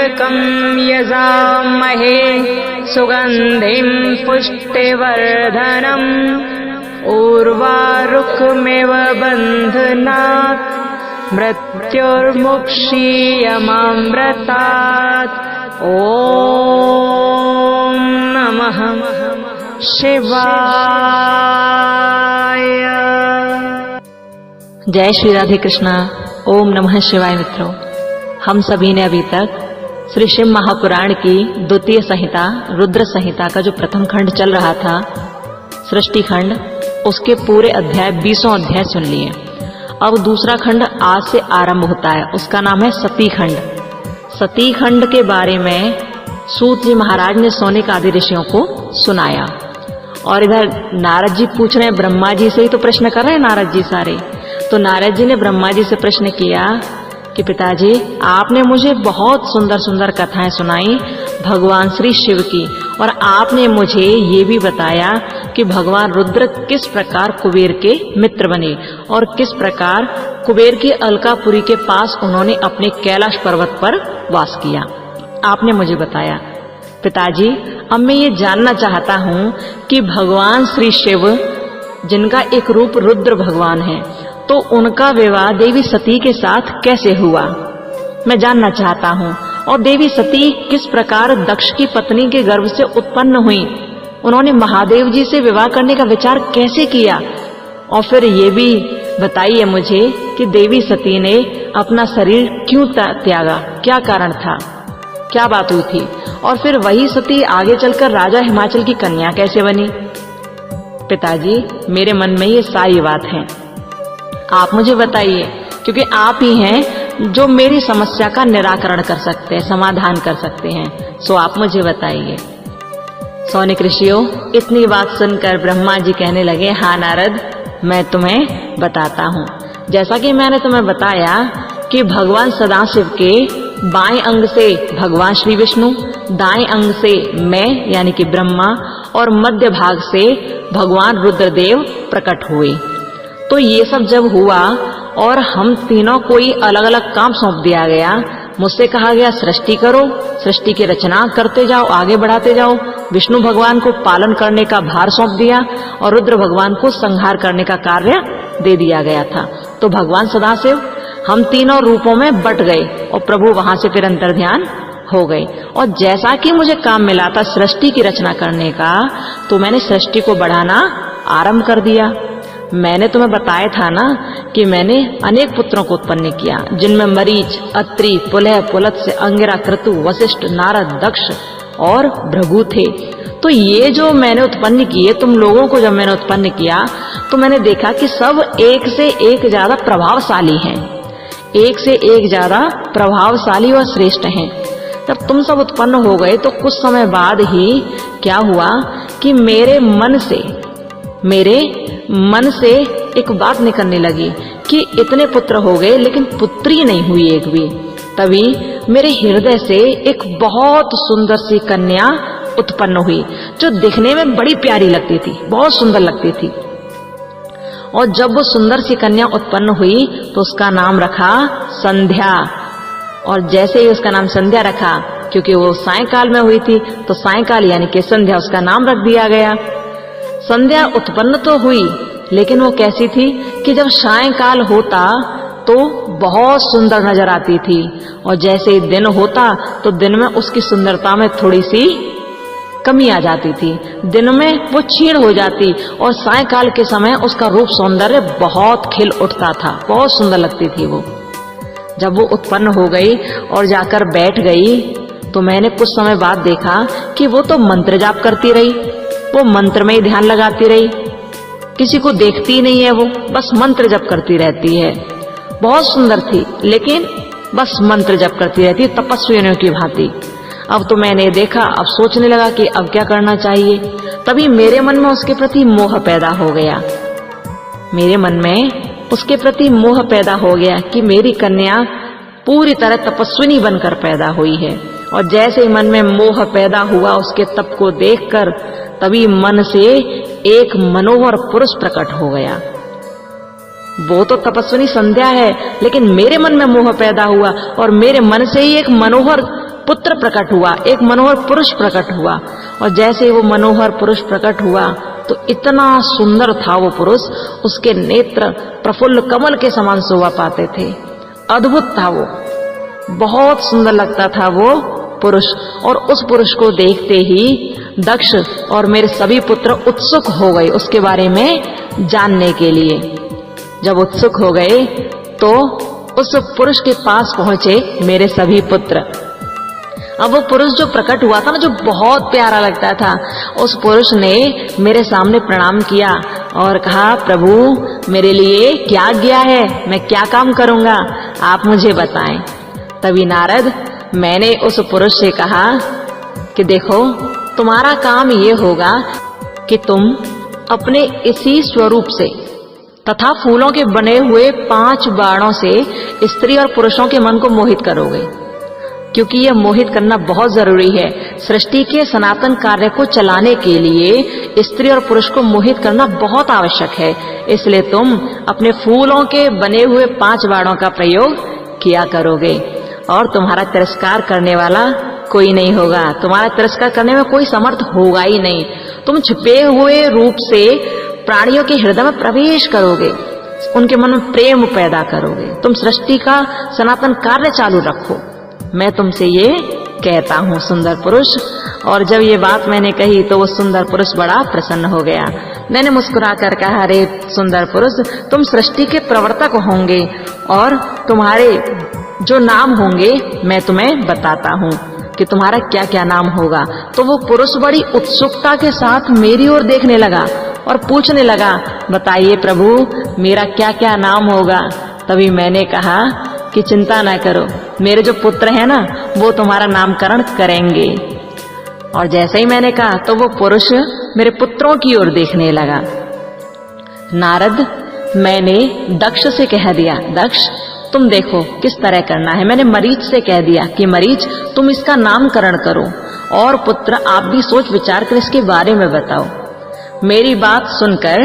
त्र्यम्बकं यजामहे सुगन्धिं पुष्टिवर्धनम् उर्वारुकमिव बन्धनात् मृत्युर्मुक्षीयमामृतात्। ॐ नमः शिवाय। जय श्री राधे कृष्णा। ओम नमः शिवाय। मित्रों, हम सभी ने अभी तक श्री शिव महापुराण की द्वितीय संहिता रुद्र संहिता का जो प्रथम खंड चल रहा था, सृष्टि खंड, उसके पूरे अध्याय 20 अध्याय सुन लिए। अब दूसरा खंड आज से आरंभ होता है, उसका नाम है सती खंड। सती खंड के बारे में सूत जी महाराज ने सौनक आदि ऋषियों को सुनाया। और इधर नारद जी पूछ रहे हैं, ब्रह्मा जी से ही तो प्रश्न कर रहे हैं नारद जी सारे। तो नारद जी ने ब्रह्मा जी से प्रश्न किया कि पिताजी, आपने मुझे बहुत सुंदर सुंदर कथाएं सुनाई भगवान श्री शिव की, और आपने मुझे ये भी बताया कि भगवान रुद्र किस प्रकार कुबेर के मित्र बने और किस प्रकार कुबेर की अलकापुरी के पास उन्होंने अपने कैलाश पर्वत पर वास किया। आपने मुझे बताया। पिताजी, अब मैं ये जानना चाहता हूँ कि भगवान श्री शिव, जिनका एक रूप रुद्र भगवान है, तो उनका विवाह देवी सती के साथ कैसे हुआ, मैं जानना चाहता हूँ। और देवी सती किस प्रकार दक्ष की पत्नी के गर्भ से उत्पन्न हुई, उन्होंने महादेव जी से विवाह करने का विचार कैसे किया। और फिर ये भी बताइए मुझे कि देवी सती ने अपना शरीर क्यों त्यागा, क्या कारण था, क्या बात हुई थी। और फिर वही सती आगे चलकर राजा हिमाचल की कन्या कैसे बनी। पिताजी, मेरे मन में ये सारी बात है, आप मुझे बताइए, क्योंकि आप ही हैं जो मेरी समस्या का निराकरण कर सकते हैं, समाधान कर सकते हैं। सो आप मुझे बताइए। सौनक ऋषियों, इतनी बात सुनकर ब्रह्मा जी कहने लगे, हाँ नारद, मैं तुम्हें बताता हूँ। जैसा कि मैंने तुम्हें बताया कि भगवान सदाशिव के बाएं अंग से भगवान श्री विष्णु, दाएं अंग से मैं यानी कि ब्रह्मा, और मध्य भाग से भगवान रुद्रदेव प्रकट हुए। तो ये सब जब हुआ और हम तीनों को ही अलग अलग काम सौंप दिया गया, मुझसे कहा गया सृष्टि करो, सृष्टि की रचना करते जाओ, आगे बढ़ाते जाओ। विष्णु भगवान को पालन करने का भार सौंप दिया और रुद्र भगवान को संहार करने का कार्य दे दिया गया था। तो भगवान सदाशिव हम तीनों रूपों में बट गए और प्रभु वहां से फिर अंतर्ध्यान हो गए। और जैसा कि मुझे काम मिला था सृष्टि की रचना करने का, तो मैंने सृष्टि को बढ़ाना आरंभ कर दिया। मैंने तुम्हें बताया था ना कि मैंने अनेक पुत्रों को उत्पन्न किया, जिनमें मरीच, अत्रि, पुलह, पुलत्स्य, अंगिरा, क्रतु, वशिष्ठ, नारद, दक्ष और भृगु थे। तो ये जो मैंने उत्पन्न किए, तुम लोगों को जब मैंने उत्पन्न किया, तो मैंने देखा कि सब एक से एक ज्यादा प्रभावशाली हैं, एक से एक ज्यादा प्रभावशाली और श्रेष्ठ हैं। जब तुम सब उत्पन्न हो गए तो कुछ समय बाद ही क्या हुआ कि मेरे मन से एक बात निकलने लगी कि इतने पुत्र हो गए लेकिन पुत्री नहीं हुई एक भी। तभी मेरे हृदय से एक बहुत सुंदर सी कन्या उत्पन्न हुई, जो दिखने में बड़ी प्यारी लगती थी, बहुत सुंदर लगती थी। और जब वो सुंदर सी कन्या उत्पन्न हुई तो उसका नाम रखा संध्या। और जैसे ही उसका नाम संध्या रखा, क्योंकि वो सायंकाल में हुई थी, तो सायंकाल यानी कि संध्या उसका नाम रख दिया गया। संध्या उत्पन्न तो हुई, लेकिन वो कैसी थी कि जब सायंकाल होता तो बहुत सुंदर नजर आती थी, और जैसे ही दिन होता तो दिन में उसकी सुंदरता में थोड़ी सी कमी आ जाती थी, दिन में वो क्षीण हो जाती, और सायंकाल के समय उसका रूप सौंदर्य बहुत खिल उठता था, बहुत सुंदर लगती थी वो। जब वो उत्पन्न हो गई और जाकर बैठ गई, तो मैंने कुछ समय बाद देखा कि वो तो मंत्र जाप करती रही, वो मंत्र में ही ध्यान लगाती रही, किसी को देखती नहीं है, वो बस मंत्र जप करती रहती है। बहुत सुंदर थी, लेकिन बस मंत्र जप करती रहती है, तपस्वियों की भांति। अब तो मैंने देखा, अब सोचने लगा कि अब क्या करना चाहिए। तभी मेरे मन में उसके प्रति मोह पैदा हो गया, मेरे मन में उसके प्रति मोह पैदा हो गया कि मेरी कन्या पूरी तरह तपस्विनी बनकर पैदा हुई है। और जैसे ही मन में मोह पैदा हुआ उसके तप को देखकर, तभी मन से एक मनोहर पुरुष प्रकट हो गया। वो तो तपस्विनी संध्या है, लेकिन मेरे मन में मोह पैदा हुआ और मेरे मन से ही एक मनोहर पुत्र प्रकट हुआ, एक मनोहर पुरुष प्रकट हुआ। और जैसे वो मनोहर पुरुष प्रकट हुआ तो इतना सुंदर था वो पुरुष, उसके नेत्र प्रफुल्ल कमल के समान शोभा पाते थे। अद्भुत था वो, बहुत सुंदर लगता था वो पुरुष। और उस पुरुष को देखते ही दक्ष और मेरे सभी पुत्र उत्सुक हो गए उसके बारे में जानने के लिए। जब उत्सुक हो गए तो उस पुरुष के पास पहुंचे मेरे सभी पुत्र। अब वो पुरुष जो प्रकट हुआ था ना, जो बहुत प्यारा लगता था, उस पुरुष ने मेरे सामने प्रणाम किया और कहा, प्रभु मेरे लिए क्या आज्ञा है, मैं क्या काम करूंगा, आप मुझे बताएं। तभी नारद, मैंने उस पुरुष से कहा कि देखो, तुम्हारा काम ये होगा कि तुम अपने इसी स्वरूप से तथा फूलों के बने हुए 5 बाणों से स्त्री और पुरुषों के मन को मोहित करोगे, क्योंकि यह मोहित करना बहुत जरूरी है। सृष्टि के सनातन कार्य को चलाने के लिए स्त्री और पुरुष को मोहित करना बहुत आवश्यक है। इसलिए तुम अपने फूलों के बने हुए 5 बाणों का प्रयोग किया करोगे और तुम्हारा तिरस्कार करने वाला कोई नहीं होगा। तुम्हारा तिरस्कार करने में कोई समर्थ होगा ही नहीं। तुम छुपे हुए रूप से प्राणियों के हृदय में प्रवेश करोगे, उनके मन में प्रेम पैदा करोगे। तुम सृष्टि का सनातन कार्य चालू रखो, मैं तुमसे ये कहता हूँ सुंदर पुरुष। और जब ये बात मैंने कही तो वो सुंदर पुरुष बड़ा प्रसन्न हो गया। मैंने मुस्कुराकर कहा, अरे सुंदर पुरुष, तुम सृष्टि के प्रवर्तक होंगे और तुम्हारे जो नाम होंगे मैं तुम्हें बताता हूँ कि तुम्हारा क्या क्या नाम होगा। तो वो पुरुष बड़ी उत्सुकता के साथ मेरी ओर देखने लगा और पूछने लगा, बताइए प्रभु मेरा क्या क्या नाम होगा। तभी मैंने कहा कि चिंता ना करो, मेरे जो पुत्र हैं ना वो तुम्हारा नामकरण करेंगे। और जैसे ही मैंने कहा तो वो पुरुष मेरे पुत्रों की ओर देखने लगा। नारद, मैंने दक्ष से कह दिया, दक्ष तुम देखो किस तरह करना है। मैंने मरीच से कह दिया कि मरीच तुम इसका नामकरण करो, और पुत्र आप भी सोच विचार कर इसके बारे में बताओ। मेरी बात सुनकर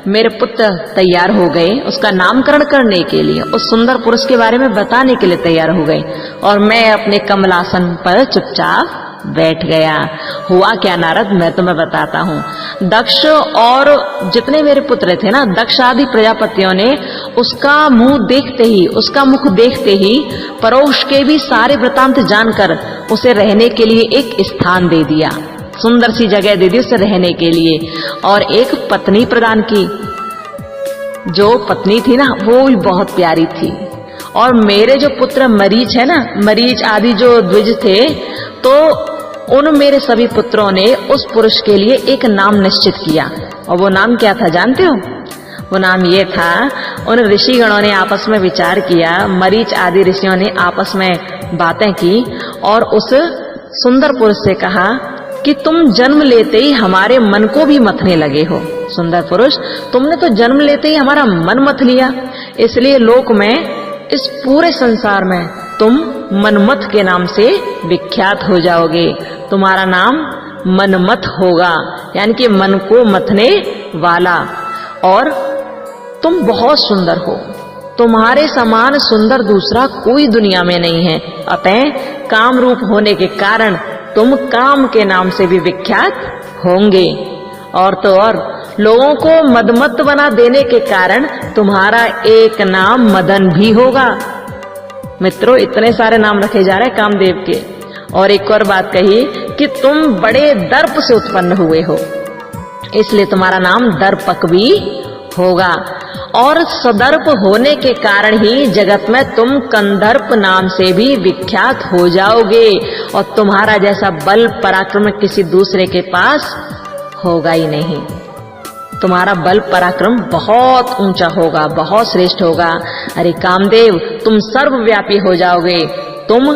मेरे पुत्र तैयार हो गए उसका नामकरण करने के लिए, उस सुंदर पुरुष के बारे में बताने के लिए तैयार हो गए। और मैं अपने कमलासन पर चुपचाप बैठ गया। हुआ क्या नारद, मैं तुम्हें बताता हूँ। दक्ष और जितने मेरे पुत्र थे ना, दक्ष आदि प्रजापतियों ने उसका मुंह देखते ही, उसका मुख देखते ही परोक्ष के भी सारे वृतांत जानकर उसे रहने के लिए एक स्थान दे दिया, सुंदर सी जगह दे दी उसे रहने के लिए, और एक पत्नी प्रदान की। जो पत्नी थी ना वो भी बहुत प्यारी थी। और मेरे जो पुत्र मरीच है ना, मरीच आदि जो द्विज थे, तो उन मेरे सभी पुत्रों ने उस पुरुष के लिए एक नाम निश्चित किया। और वो नाम क्या था जानते हो? वो नाम ये था, उन ऋषिगणों ने आपस में विचार किया, मरीच आदि ऋषियों ने आपस में बातें की और उस सुंदर पुरुष से कहा कि तुम जन्म लेते ही हमारे मन को भी मथने लगे हो। सुंदर पुरुष, तुमने तो जन्म लेते ही हमारा मन मथ लिया, इसलिए लोक में, इस पूरे संसार में तुम मनमथ के नाम से विख्यात हो जाओगे। तुम्हारा नाम मनमथ होगा, यानी कि मन को मथने वाला। और तुम बहुत सुंदर हो, तुम्हारे समान सुंदर दूसरा कोई दुनिया में नहीं है। अतः काम रूप होने के कारण तुम काम के नाम से भी विख्यात होंगे। और तो और लोगों को मदमत बना देने के कारण तुम्हारा एक नाम मदन भी होगा। मित्रों, इतने सारे नाम रखे जा रहे हैं कामदेव के। और एक और बात कही कि तुम बड़े दर्प से उत्पन्न हुए हो, इसलिए तुम्हारा नाम दर्पक भी होगा। और सदर्प होने के कारण ही जगत में तुम कंदर्प नाम से भी विख्यात हो जाओगे। और तुम्हारा जैसा बल पराक्रम किसी दूसरे के पास होगा ही नहीं। तुम्हारा बल पराक्रम बहुत ऊंचा होगा, बहुत श्रेष्ठ होगा। अरे कामदेव, तुम सर्वव्यापी हो जाओगे, तुम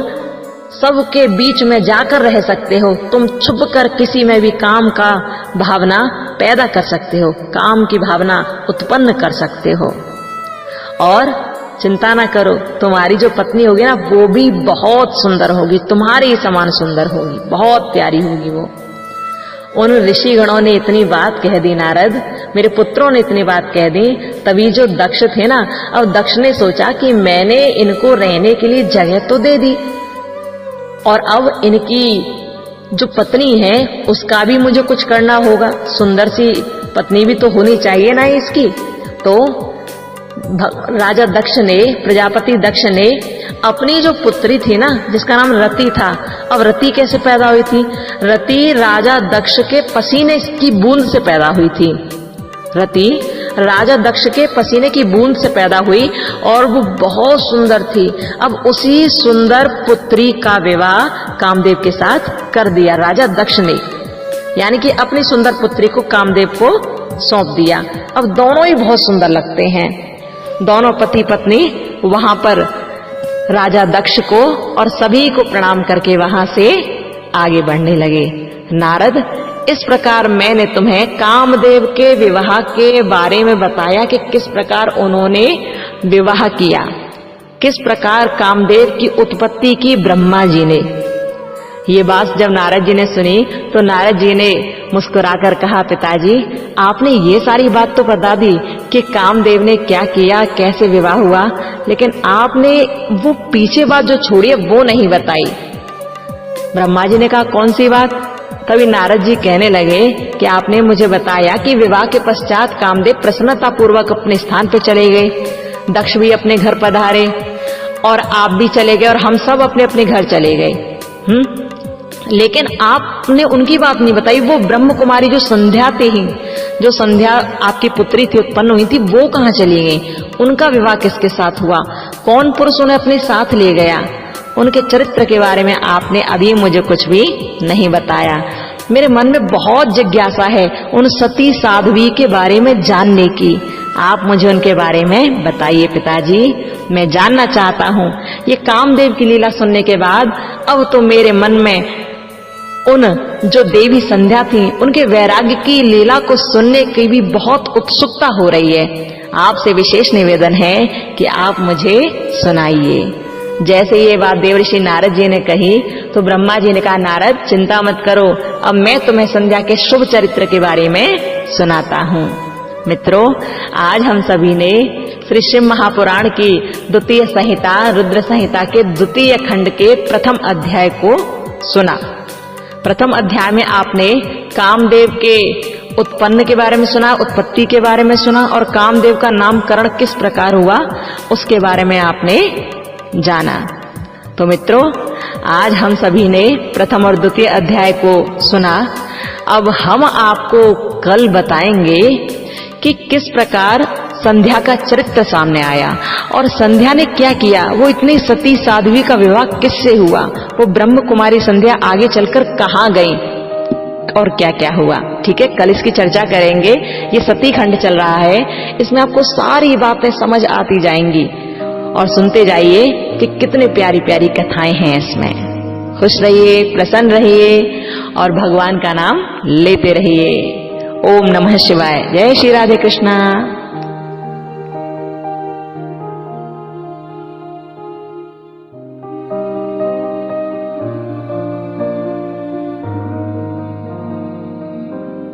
सबके बीच में जाकर रह सकते हो, तुम छुप कर किसी में भी काम का भावना पैदा कर सकते हो, काम की भावना उत्पन्न कर सकते हो। और चिंता ना करो, तुम्हारी जो पत्नी होगी ना वो भी बहुत सुंदर होगी, तुम्हारे ही समान सुंदर होगी, बहुत प्यारी होगी वो। उन ऋषिगणों ने इतनी बात कह दी नारद, मेरे पुत्रों ने इतनी बात कह दी। तभी जो दक्ष थे ना, अब दक्ष ने सोचा कि मैंने इनको रहने के लिए जगह तो दे दी और अब इनकी जो पत्नी है उसका भी मुझे कुछ करना होगा। सुंदर सी पत्नी भी तो होनी चाहिए ना इसकी। तो राजा दक्ष ने, प्रजापति दक्ष ने अपनी जो पुत्री थी ना, जिसका नाम रति था, अब रति कैसे पैदा हुई थी? रति राजा दक्ष के पसीने की बूंद से पैदा हुई थी। रति राजा दक्ष के पसीने की बूंद से पैदा हुई और वो बहुत सुंदर थी। अब उसी सुंदर पुत्री का विवाह कामदेव के साथ कर दिया राजा दक्ष ने, यानी कि अपनी सुंदर पुत्री को कामदेव को सौंप दिया। अब दोनों ही बहुत सुंदर लगते हैं। दोनों पति पत्नी वहां पर राजा दक्ष को और सभी को प्रणाम करके वहां से आगे बढ़ने लगे। नारद, इस प्रकार मैंने तुम्हें कामदेव के विवाह के बारे में बताया कि किस प्रकार उन्होंने विवाह किया, किस प्रकार कामदेव की उत्पत्ति की ब्रह्मा जी ने। ये बात जब नारद जी ने सुनी तो नारद जी ने मुस्कुराकर कहा, पिताजी आपने ये सारी बात तो बता दी कि कामदेव ने क्या किया, कैसे विवाह हुआ, लेकिन आपने वो पीछे बात जो छोड़ी है वो नहीं बताई। ब्रह्मा जी ने कहा, कौन सी बात? तभी नारद जी कहने लगे कि आपने मुझे बताया कि विवाह के पश्चात कामदेव प्रसन्नता पूर्वक अपने स्थान पर चले गए, दक्ष भी अपने घर पधारे और आप भी चले गए और हम सब अपने अपने घर चले गए। लेकिन आपने उनकी बात नहीं बताई। वो ब्रह्म कुमारी जो संध्या थी, जो संध्या आपकी पुत्री थी, उत्पन्न हुई थी, वो कहाँ चली गई? उनका विवाह किसके साथ हुआ? कौन पुरुष उन्हें अपने साथ ले गया? उनके चरित्र के बारे में आपने अभी मुझे कुछ भी नहीं बताया। मेरे मन में बहुत जिज्ञासा है उन सती साध्वी के बारे में जानने की। आप मुझे उनके बारे में बताइए पिताजी, मैं जानना चाहता हूँ। ये कामदेव की लीला सुनने के बाद अब तो मेरे मन में उन जो देवी संध्या थी उनके वैराग्य की लीला को सुनने की भी बहुत उत्सुकता हो रही है। आपसे विशेष निवेदन है कि आप मुझे सुनाइए। जैसे ये बात देवर्षि नारद जी ने कही तो ब्रह्मा जी ने कहा, नारद चिंता मत करो, अब मैं तुम्हें संध्या के शुभ चरित्र के बारे में सुनाता हूँ। मित्रों, आज हम सभी ने श्री शिव महापुराण की द्वितीय संहिता रुद्र संहिता के द्वितीय खंड के प्रथम अध्याय को सुना। प्रथम अध्याय में आपने कामदेव के उत्पन्न के बारे में सुना, उत्पत्ति के बारे में सुना और कामदेव का नामकरण किस प्रकार हुआ उसके बारे में आपने जाना। तो मित्रों, आज हम सभी ने प्रथम और द्वितीय अध्याय को सुना। अब हम आपको कल बताएंगे कि किस प्रकार संध्या का चरित्र सामने आया और संध्या ने क्या किया। वो इतनी सती साध्वी का विवाह किससे हुआ, वो ब्रह्म कुमारी संध्या आगे चलकर कहाँ गई और क्या क्या हुआ। ठीक है, कल इसकी चर्चा करेंगे। ये सती खंड चल रहा है, इसमें आपको सारी बातें समझ आती जाएंगी और सुनते जाइए कि कितने प्यारी प्यारी कथाएं हैं इसमें। खुश रहिए, प्रसन्न रहिए और भगवान का नाम लेते रहिए। ओम नमः शिवाय। जय श्री राधे कृष्णा।